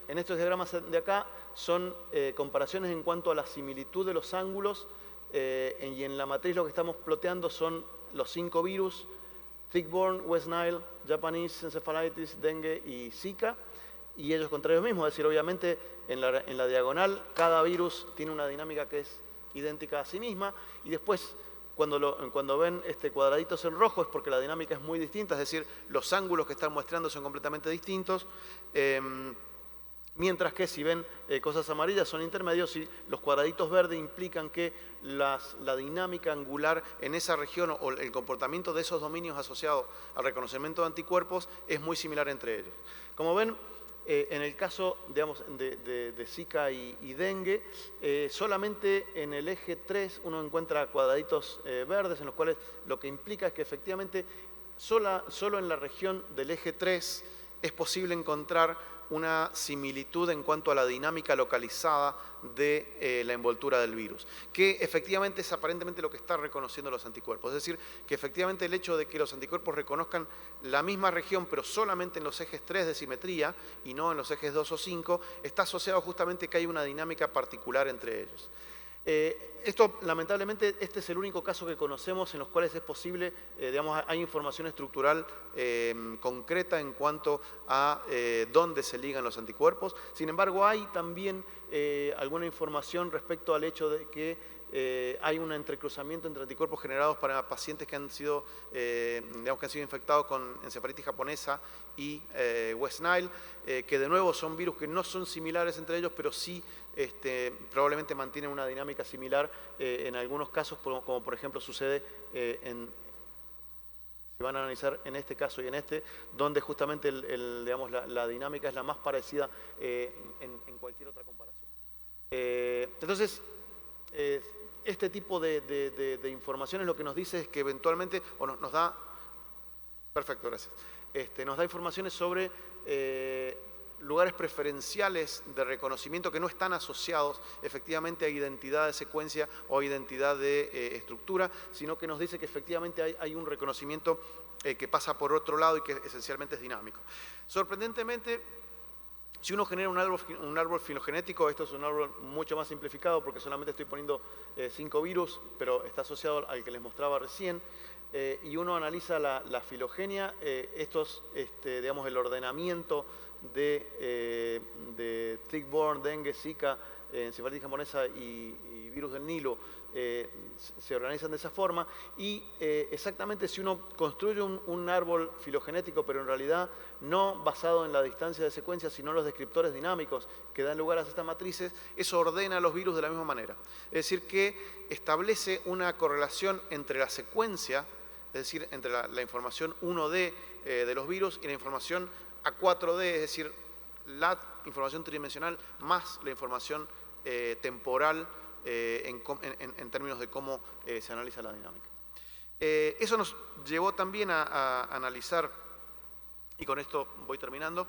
estos diagramas de acá son comparaciones en cuanto a la similitud de los ángulos y en la matriz lo que estamos ploteando son los 5 virus: Tick-borne, West Nile, Japanese encephalitis, dengue y Zika, y ellos contra ellos mismos. Es decir, obviamente en la diagonal cada virus tiene una dinámica que es idéntica a sí misma, y después cuando ven cuadraditos en rojo es porque la dinámica es muy distinta, es decir, los ángulos que están mostrando son completamente distintos, mientras que si ven cosas amarillas son intermedios y los cuadraditos verdes implican que la dinámica angular en esa región o el comportamiento de esos dominios asociados al reconocimiento de anticuerpos es muy similar entre ellos. Como ven, en el caso, digamos, de Zika y dengue, solamente en el eje 3 uno encuentra cuadraditos verdes, en los cuales lo que implica es que efectivamente solo en la región del eje 3 es posible encontrar una similitud en cuanto a la dinámica localizada de la envoltura del virus, que efectivamente es aparentemente lo que está reconociendo los anticuerpos. Es decir, que efectivamente el hecho de que los anticuerpos reconozcan la misma región, pero solamente en los ejes 3 de simetría y no en los ejes 2 o 5, está asociado justamente a que hay una dinámica particular entre ellos. Esto, lamentablemente, este es el único caso que conocemos en los cuales es posible, digamos, hay información estructural concreta en cuanto a dónde se ligan los anticuerpos. Sin embargo, hay también alguna información respecto al hecho de que hay un entrecruzamiento entre anticuerpos generados para pacientes que han sido, digamos, que han sido infectados con encefalitis japonesa y West Nile, que de nuevo son virus que no son similares entre ellos, pero sí probablemente mantienen una dinámica similar en algunos casos, como por ejemplo sucede si van a analizar en este caso y en donde justamente digamos, la dinámica es la más parecida en cualquier otra comparación. Entonces, este tipo de información es lo que nos dice es que eventualmente, o nos da, perfecto, gracias, nos da informaciones sobre lugares preferenciales de reconocimiento que no están asociados efectivamente a identidad de secuencia o a identidad de estructura, sino que nos dice que efectivamente hay un reconocimiento que pasa por otro lado y que esencialmente es dinámico. Sorprendentemente, si uno genera un árbol filogenético, esto es un árbol mucho más simplificado porque solamente estoy poniendo 5 virus, pero está asociado al que les mostraba recién, y uno analiza la filogenia, digamos, el ordenamiento de Tick-borne, dengue, Zika, encefalitis japonesa y virus del Nilo, se organizan de esa forma y exactamente si uno construye un árbol filogenético, pero en realidad no basado en la distancia de secuencia, sino los descriptores dinámicos que dan lugar a estas matrices, eso ordena a los virus de la misma manera. Es decir, que establece una correlación entre la secuencia, es decir, entre la información 1D de los virus y la información A4D, es decir, la información tridimensional más la información temporal en términos de cómo se analiza la dinámica. Eso nos llevó también a analizar, y con esto voy terminando,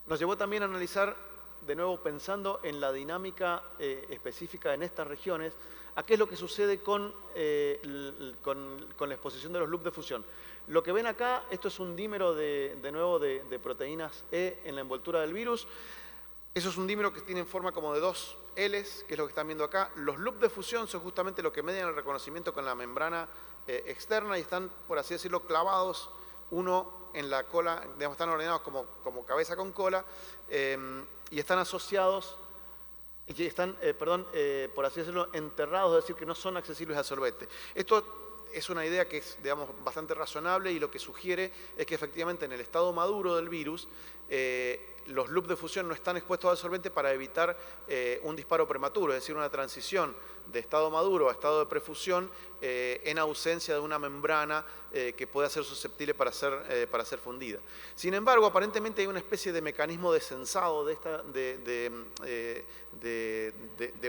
nos llevó también a analizar, de nuevo pensando en la dinámica específica en estas regiones, a qué es lo que sucede con la exposición de los loops de fusión. Lo que ven acá, esto es un dímero de nuevo de proteínas E en la envoltura del virus. Eso es un dímero que tiene forma como de 2 Ls, que es lo que están viendo acá. Los loops de fusión son justamente lo que median el reconocimiento con la membrana externa y están, por así decirlo, clavados uno en la cola, digamos, están ordenados como cabeza con cola y están asociados, y están, por así decirlo, enterrados, es decir, que no son accesibles al solvente. Esto es una idea que es, digamos, bastante razonable, y lo que sugiere es que efectivamente en el estado maduro del virus los loops de fusión no están expuestos al solvente para evitar un disparo prematuro, es decir, una transición de estado maduro a estado de prefusión en ausencia de una membrana que pueda ser susceptible para ser fundida. Sin embargo, aparentemente hay una especie de mecanismo de sensado de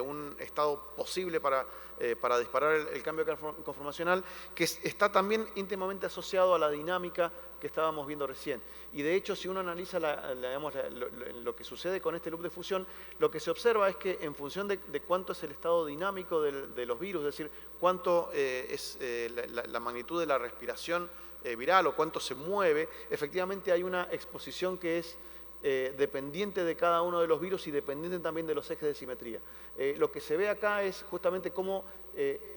un estado posible para disparar el cambio conformacional, que está también íntimamente asociado a la dinámica que estábamos viendo recién. Y de hecho, si uno analiza lo que sucede con este loop de fusión, lo que se observa es que en función de cuánto es el estado dinámico de los virus, es decir, cuánto es la magnitud de la respiración viral o cuánto se mueve, efectivamente hay una exposición que es dependiente de cada uno de los virus y dependiente también de los ejes de simetría. Lo que se ve acá es justamente cómo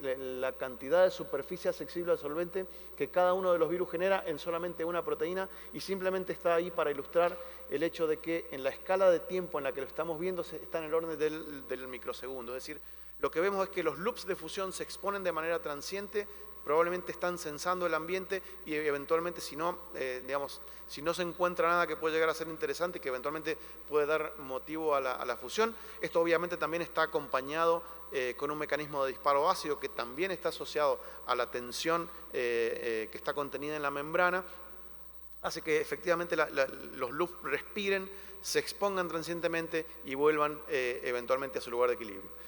la cantidad de superficie accesible al solvente que cada uno de los virus genera en solamente una proteína, y simplemente está ahí para ilustrar el hecho de que en la escala de tiempo en la que lo estamos viendo está en el orden del microsegundo. Es decir, lo que vemos es que los loops de fusión se exponen de manera transiente, probablemente están sensando el ambiente, y eventualmente si no se encuentra nada que puede llegar a ser interesante y que eventualmente puede dar motivo a la fusión. Esto obviamente también está acompañado con un mecanismo de disparo ácido que también está asociado a la tensión que está contenida en la membrana, hace que efectivamente los loops respiren, se expongan transientemente y vuelvan eventualmente a su lugar de equilibrio.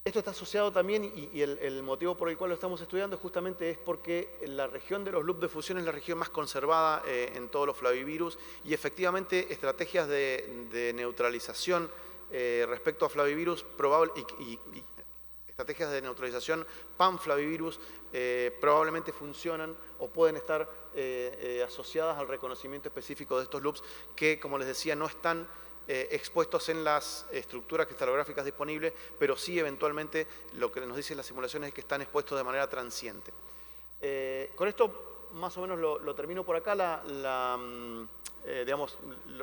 Esto está asociado también, y el motivo por el cual lo estamos estudiando justamente es porque la región de los loops de fusión es la región más conservada en todos los flavivirus, y efectivamente estrategias de neutralización respecto a flavivirus y estrategias de neutralización pan-flavivirus probablemente funcionan o pueden estar asociadas al reconocimiento específico de estos loops que, como les decía, no están expuestos en las estructuras cristalográficas disponibles, pero sí eventualmente lo que nos dicen las simulaciones es que están expuestos de manera transiente. Con esto más o menos lo termino por acá.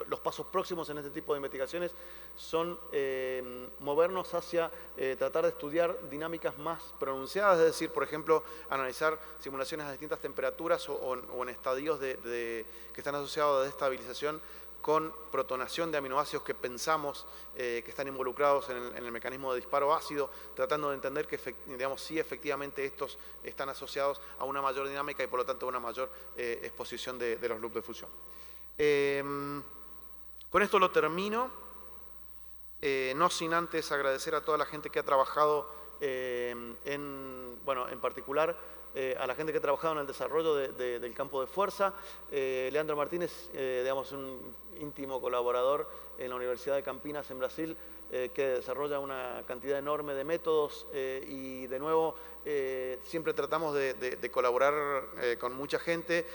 Los pasos próximos en este tipo de investigaciones son movernos hacia tratar de estudiar dinámicas más pronunciadas, es decir, por ejemplo, analizar simulaciones a distintas temperaturas o en estadios que están asociados a desestabilización con protonación de aminoácidos que pensamos que están involucrados en el mecanismo de disparo ácido, tratando de entender que sí efectivamente estos están asociados a una mayor dinámica y por lo tanto a una mayor exposición de los loops de fusión. Con esto lo termino, no sin antes agradecer a toda la gente que ha trabajado, en particular a la gente que ha trabajado en el desarrollo del campo de fuerza. Leandro Martínez, un íntimo colaborador en la Universidad de Campinas en Brasil, que desarrolla una cantidad enorme de métodos y de nuevo siempre tratamos de colaborar con mucha gente.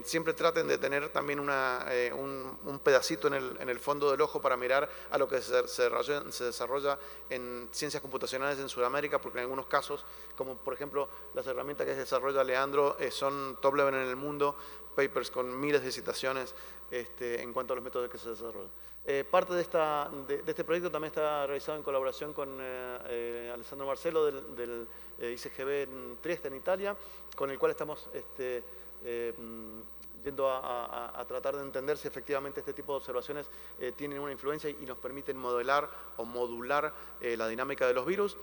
Siempre traten de tener también un pedacito en el fondo del ojo para mirar a lo que se desarrolla en ciencias computacionales en Sudamérica, porque en algunos casos, como por ejemplo las herramientas que desarrolla Leandro, son top level en el mundo, papers con miles de citaciones en cuanto a los métodos que se desarrollan. Parte de este proyecto también está realizado en colaboración con Alessandro Marcelo del ICGB en Trieste, en Italia, con el cual estamos yendo a tratar de entender si efectivamente este tipo de observaciones tienen una influencia y nos permiten modelar o modular la dinámica de los virus.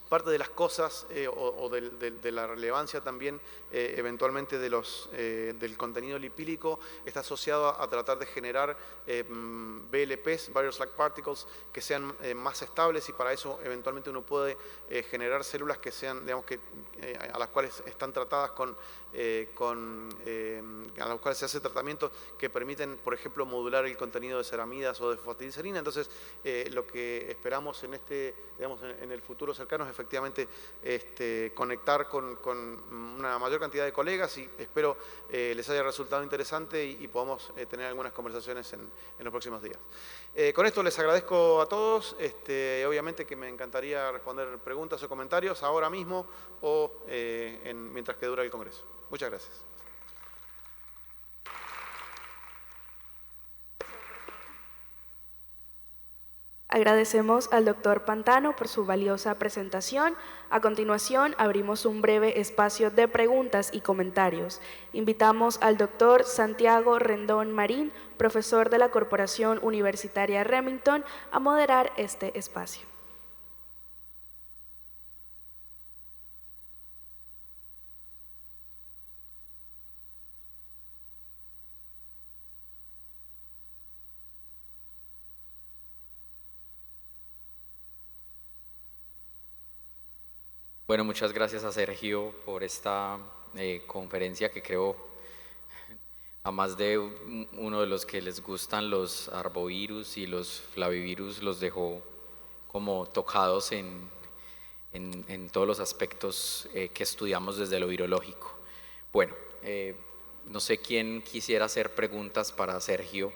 Parte de las cosas o de la relevancia también eventualmente del contenido lipídico está asociado a tratar de generar VLPs, Various Like Particles, que sean más estables, y para eso eventualmente uno puede generar células que sean, a las cuales están tratadas a las cuales se hace tratamiento que permiten, por ejemplo, modular el contenido de ceramidas o de fosfatidilcerina. Entonces, lo que esperamos en el futuro cercano es efectivamente conectar con una mayor cantidad de colegas, y espero les haya resultado interesante y podamos tener algunas conversaciones en los próximos días. Con esto les agradezco a todos. Obviamente que me encantaría responder preguntas o comentarios ahora mismo o mientras que dura el Congreso. Muchas gracias. Agradecemos al doctor Pantano por su valiosa presentación. A continuación, abrimos un breve espacio de preguntas y comentarios. Invitamos al doctor Santiago Rendón Marín, profesor de la Corporación Universitaria Remington, a moderar este espacio. Bueno, muchas gracias a Sergio por esta conferencia que creo a más de uno de los que les gustan los arbovirus y los flavivirus los dejó como tocados en todos los aspectos que estudiamos desde lo virológico. Bueno, no sé quién quisiera hacer preguntas para Sergio.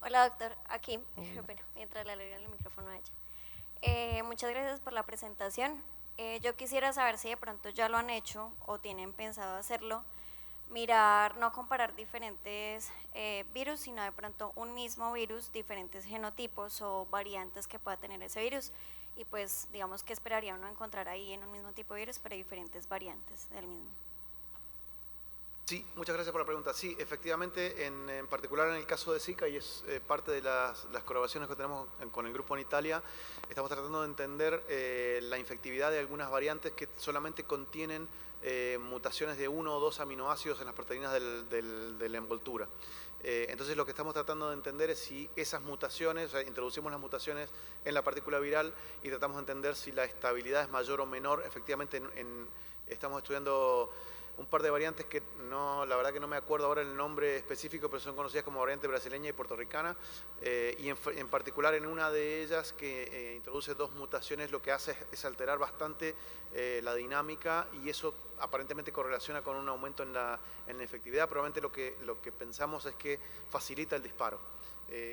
Hola doctor, aquí, bueno, mientras le alegra el micrófono a ella. Muchas gracias por la presentación. Yo quisiera saber si de pronto ya lo han hecho o tienen pensado hacerlo, mirar, no comparar diferentes virus, sino de pronto un mismo virus, diferentes genotipos o variantes que pueda tener ese virus. Y pues digamos que esperaría uno encontrar ahí en un mismo tipo de virus, pero diferentes variantes del mismo. Sí, muchas gracias por la pregunta. Sí, efectivamente, en particular en el caso de Zika, y es parte de las colaboraciones que tenemos con el grupo en Italia, estamos tratando de entender la infectividad de algunas variantes que solamente contienen mutaciones de 1 o 2 aminoácidos en las proteínas de la envoltura. Entonces lo que estamos tratando de entender es si esas mutaciones, o sea, introducimos las mutaciones en la partícula viral y tratamos de entender si la estabilidad es mayor o menor. Efectivamente, estamos estudiando un par de variantes que no, la verdad que no me acuerdo ahora el nombre específico, pero son conocidas como variante brasileña y puertorricana, y en particular en una de ellas que introduce 2 mutaciones, lo que hace es alterar bastante la dinámica, y eso aparentemente correlaciona con un aumento en la efectividad. Probablemente lo que pensamos es que facilita el disparo,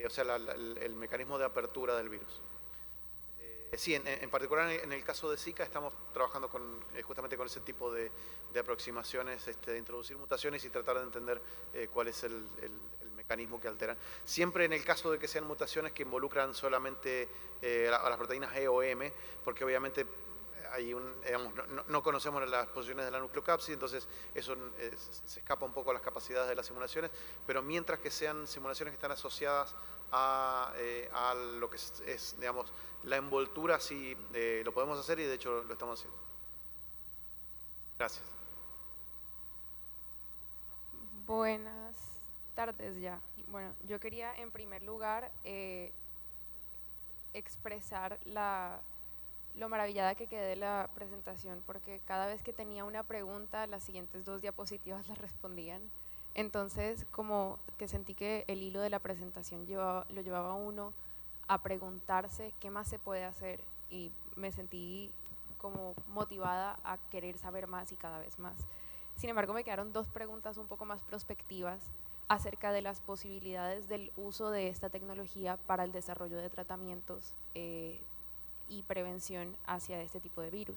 o sea, el mecanismo de apertura del virus. Sí, en particular en el caso de Zika estamos trabajando justamente con ese tipo de aproximaciones, de introducir mutaciones y tratar de entender cuál es el mecanismo que alteran. Siempre en el caso de que sean mutaciones que involucran solamente a las proteínas E o M, porque obviamente hay digamos, no conocemos las posiciones de la nucleocápside, entonces eso se escapa un poco a las capacidades de las simulaciones, pero mientras que sean simulaciones que están asociadas a lo que es, digamos, la envoltura, sí lo podemos hacer, y de hecho lo estamos haciendo. Gracias. Buenas tardes ya. Bueno, yo quería en primer lugar expresar lo maravillada que quedé de la presentación, porque cada vez que tenía una pregunta, las siguientes 2 diapositivas las respondían. Entonces, como que sentí que el hilo de la presentación lo llevaba a uno a preguntarse qué más se puede hacer, y me sentí como motivada a querer saber más y cada vez más. Sin embargo, me quedaron 2 preguntas un poco más prospectivas acerca de las posibilidades del uso de esta tecnología para el desarrollo de tratamientos y prevención hacia este tipo de virus.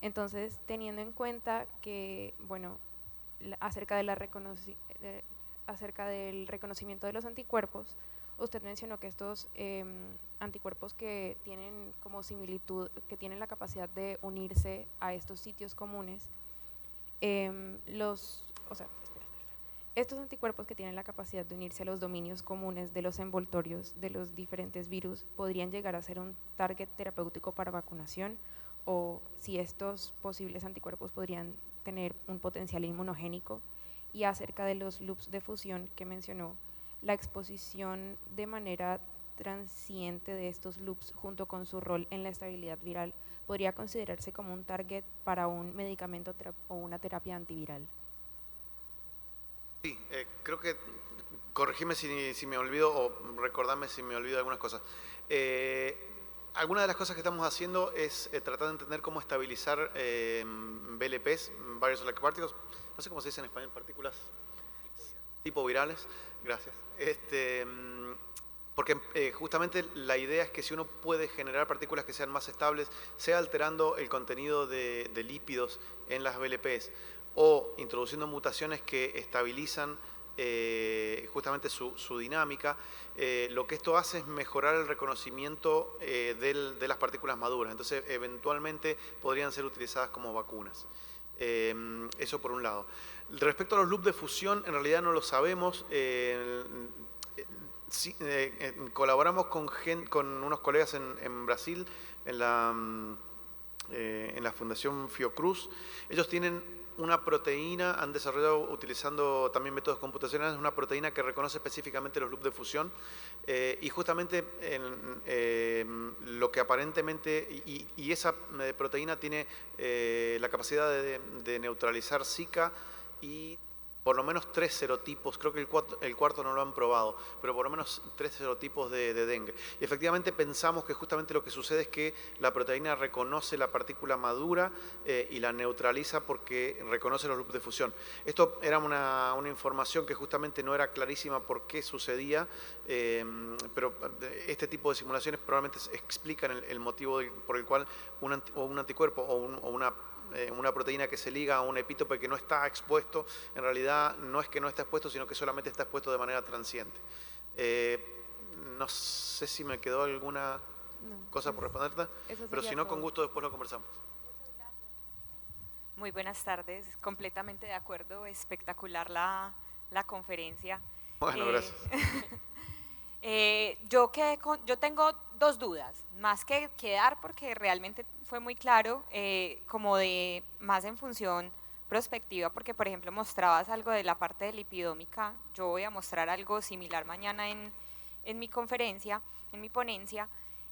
Entonces, teniendo en cuenta que, bueno, acerca del reconocimiento de los anticuerpos, usted mencionó que estos anticuerpos que tienen como similitud, que tienen la capacidad de unirse a estos sitios comunes, estos anticuerpos que tienen la capacidad de unirse a los dominios comunes de los envoltorios de los diferentes virus podrían llegar a ser un target terapéutico para vacunación, o si estos posibles anticuerpos podrían tener un potencial inmunogénico. Y acerca de los loops de fusión que mencionó, la exposición de manera transiente de estos loops junto con su rol en la estabilidad viral podría considerarse como un target para un medicamento o una terapia antiviral. Sí, creo que corregime si me olvido o recordame si me olvido algunas cosas. Algunas de las cosas que estamos haciendo es tratar de entender cómo estabilizar VLPs, Various Like Particles, no sé cómo se dice en español, partículas tipo virales, gracias. Porque justamente la idea es que si uno puede generar partículas que sean más estables, sea alterando el contenido de lípidos en las VLPs o introduciendo mutaciones que estabilizan justamente su dinámica, lo que esto hace es mejorar el reconocimiento de las partículas maduras. Entonces, eventualmente podrían ser utilizadas como vacunas. Eso por un lado. Respecto a los loops de fusión, en realidad no lo sabemos. Sí, colaboramos con unos colegas en Brasil, en la Fundación Fiocruz. Ellos tienen una proteína, han desarrollado utilizando también métodos computacionales, una proteína que reconoce específicamente los loops de fusión y justamente lo que aparentemente, y esa proteína tiene la capacidad de neutralizar Zika y por lo menos 3 serotipos, creo que el cuarto no lo han probado, pero por lo menos 3 serotipos de dengue. Y efectivamente pensamos que justamente lo que sucede es que la proteína reconoce la partícula madura y la neutraliza porque reconoce los loops de fusión. Esto era una información que justamente no era clarísima por qué sucedía, pero este tipo de simulaciones probablemente explican el motivo por el cual un anticuerpo o una proteína que se liga a un epítope que no está expuesto, en realidad no es que no está expuesto, sino que solamente está expuesto de manera transiente. No sé si me quedó alguna cosa por responderte, pero si no, con gusto después lo conversamos. Muy buenas tardes, completamente de acuerdo, espectacular la conferencia. Bueno, gracias. Yo tengo 2 dudas, más que quedar porque realmente fue muy claro, como de más en función prospectiva, porque por ejemplo mostrabas algo de la parte de lipidómica, yo voy a mostrar algo similar mañana en mi conferencia, en mi ponencia.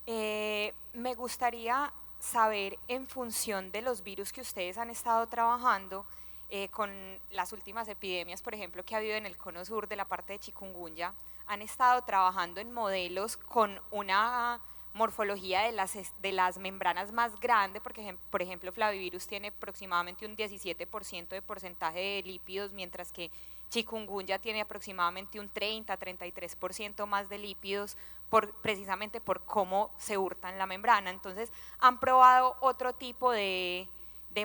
Me gustaría saber en función de los virus que ustedes han estado trabajando, con las últimas epidemias, por ejemplo, que ha habido en el cono sur de la parte de chikungunya, han estado trabajando en modelos con una morfología de las membranas más grande, porque por ejemplo flavivirus tiene aproximadamente un 17% de porcentaje de lípidos, mientras que chikungunya tiene aproximadamente un 30-33% más de lípidos, precisamente por cómo se hurtan la membrana. Entonces han probado otro tipo de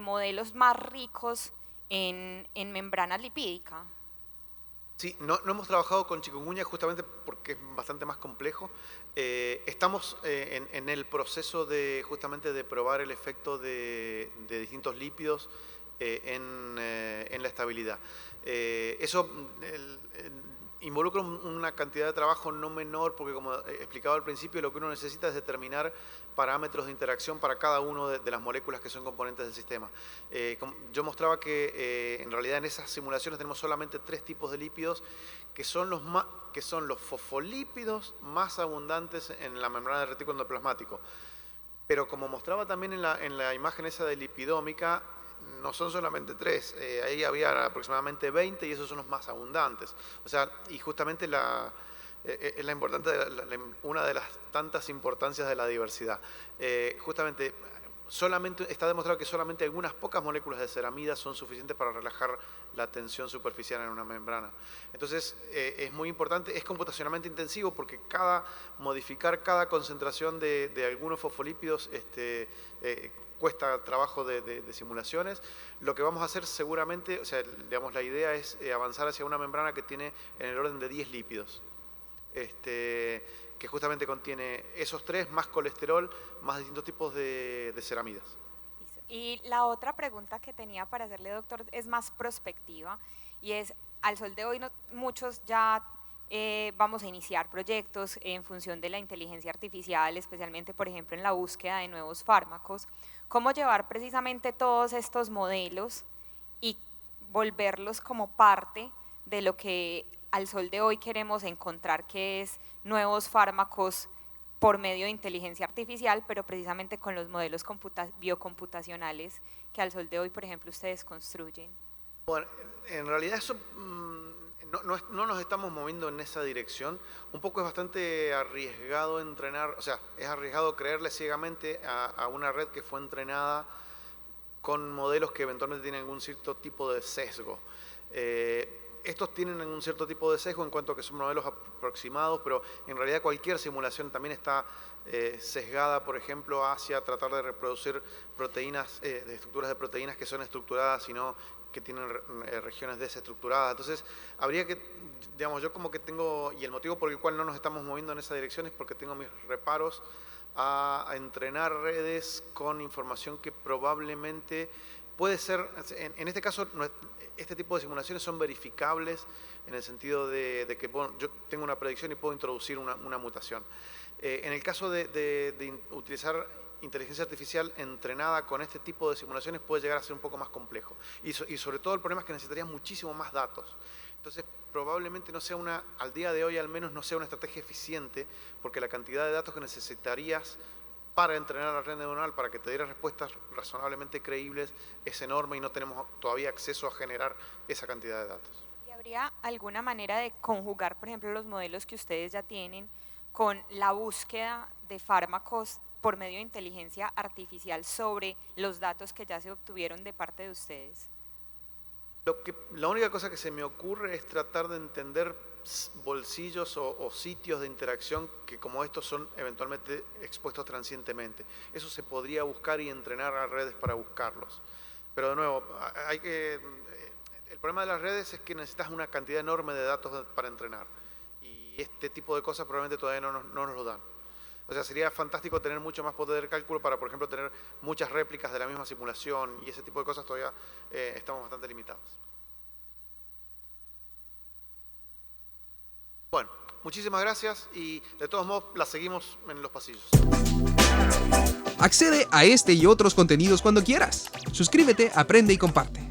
modelos más ricos en membrana lipídica. Sí, no hemos trabajado con chikungunya justamente porque es bastante más complejo. Estamos en el proceso justamente de probar el efecto de distintos lípidos en la estabilidad. Eso involucra una cantidad de trabajo no menor porque, como explicaba al principio, lo que uno necesita es determinar parámetros de interacción para cada una de las moléculas que son componentes del sistema. Yo mostraba que en realidad en esas simulaciones tenemos solamente 3 tipos de lípidos que son los fosfolípidos más abundantes en la membrana del retículo endoplasmático. Pero como mostraba también en la imagen esa de lipidómica, no son solamente 3, ahí había aproximadamente 20 y esos son los más abundantes. O sea, y justamente es una de las tantas importancias de la diversidad. Justamente está demostrado que solamente algunas pocas moléculas de ceramida son suficientes para relajar la tensión superficial en una membrana. Entonces es muy importante, es computacionalmente intensivo porque modificar cada concentración de algunos fosfolípidos cuesta trabajo de simulaciones. Lo que vamos a hacer seguramente, o sea, digamos, la idea es avanzar hacia una membrana que tiene en el orden de 10 lípidos. Que justamente contiene esos 3 más colesterol, más distintos tipos de ceramidas. Y la otra pregunta que tenía para hacerle, doctor, es más prospectiva y es, al sol de hoy muchos ya vamos a iniciar proyectos en función de la inteligencia artificial, especialmente por ejemplo en la búsqueda de nuevos fármacos. ¿Cómo llevar precisamente todos estos modelos y volverlos como parte de lo que al sol de hoy queremos encontrar, que es nuevos fármacos por medio de inteligencia artificial, pero precisamente con los modelos biocomputacionales que al sol de hoy, por ejemplo, ustedes construyen? Bueno, en realidad eso No nos estamos moviendo en esa dirección. Un poco es bastante arriesgado entrenar, o sea, es arriesgado creerle ciegamente a una red que fue entrenada con modelos que eventualmente tienen algún cierto tipo de sesgo. Estos tienen un cierto tipo de sesgo en cuanto a que son modelos aproximados, pero en realidad cualquier simulación también está sesgada, por ejemplo, hacia tratar de reproducir proteínas, de estructuras de proteínas que son estructuradas y no que tienen regiones desestructuradas. Entonces, habría que, digamos, yo como que tengo, y el motivo por el cual no nos estamos moviendo en esa dirección es porque tengo mis reparos a entrenar redes con información que probablemente puede ser, en este caso, este tipo de simulaciones son verificables en el sentido de que bueno, yo tengo una predicción y puedo introducir una mutación. En el caso de utilizar inteligencia artificial entrenada con este tipo de simulaciones puede llegar a ser un poco más complejo. Y sobre todo el problema es que necesitarías muchísimo más datos. Entonces, probablemente no sea al día de hoy al menos no sea una estrategia eficiente, porque la cantidad de datos que necesitarías para entrenar la red neuronal, para que te diera respuestas razonablemente creíbles, es enorme y no tenemos todavía acceso a generar esa cantidad de datos. ¿Y habría alguna manera de conjugar, por ejemplo, los modelos que ustedes ya tienen con la búsqueda de fármacos por medio de inteligencia artificial sobre los datos que ya se obtuvieron de parte de ustedes? La única cosa que se me ocurre es tratar de entender bolsillos o sitios de interacción que como estos son eventualmente expuestos transientemente. Eso se podría buscar y entrenar a redes para buscarlos. Pero de nuevo, el problema de las redes es que necesitas una cantidad enorme de datos para entrenar. Y este tipo de cosas probablemente todavía no nos lo dan. O sea, sería fantástico tener mucho más poder de cálculo para, por ejemplo, tener muchas réplicas de la misma simulación y ese tipo de cosas todavía estamos bastante limitados. Bueno, muchísimas gracias y de todos modos la seguimos en los pasillos. Accede a este y otros contenidos cuando quieras. Suscríbete, aprende y comparte.